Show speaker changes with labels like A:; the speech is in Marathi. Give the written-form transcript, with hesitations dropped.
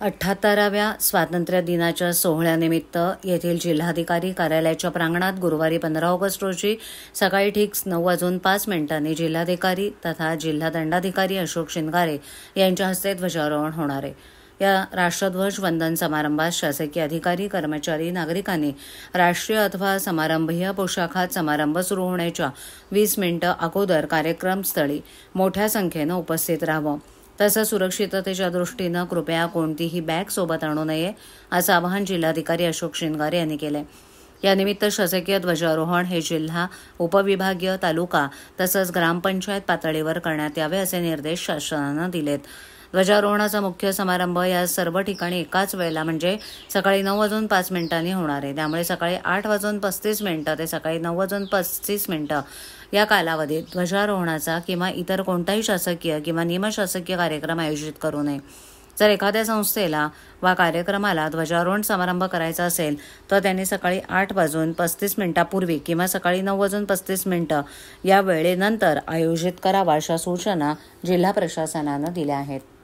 A: 78व्या स्वातंत्र्य दिनाच्या सोहळ्यानिमित्त येथील जिल्हाधिकारी कार्यालयाच्या प्रांगणात गुरुवारी 15 ऑगस्ट रोजी सकाळी ठीक 9:05 जिल्हाधिकारी तथा जिल्हा दंडाधिकारी अशोक शिंगारे यांच्या हस्ते ध्वजारोहण होणार आहे। या राष्ट्रध्वज वंदन समारंभात शासकीय अधिकारी, कर्मचारी, नागरिकांनी राष्ट्रीय अथवा समारंभीय पोशाखात समारंभ सुरू होण्याच्या 20 मिनिटं अगोदर कार्यक्रमस्थळी मोठ्या संख्येनं उपस्थित राहावं। तसंच सुरक्षिततेच्या दृष्टीनं कृपया कोणतीही बॅग सोबत आणू नये असं आवाहन जिल्हाधिकारी अशोक शिंगारे यांनी केले। यानिमित्त शासकीय ध्वजारोहण हे जिल्हा, उपविभागीय, तालुका तसंच ग्रामपंचायत पातळीवर करण्यात यावे असे निर्देश शासनानं दिलेत। ध्वजारोहणाचा मुख्य समारंभ या सर्व ठिकाणी एकाच वेळेला म्हणजे सकाळी 9:05 होणार आहे। त्यामुळे सकाळी 8:35 ते सकाळी 9:35 या कालावधीत ध्वजारोहणाचा किंवा इतर कोणताही शासकीय किंवा निमशासकीय कार्यक्रम आयोजित करू नये। जर एखाद्या संस्थेला वा कार्यक्रमाला ध्वजारोहण समारंभ करायचा असेल तर त्यांनी सकाळी 8:35 पूर्वी किंवा सकाळी 9:35 या वेळेनंतर आयोजित करावा अशा सूचना जिल्हा प्रशासनानं दिल्या आहेत।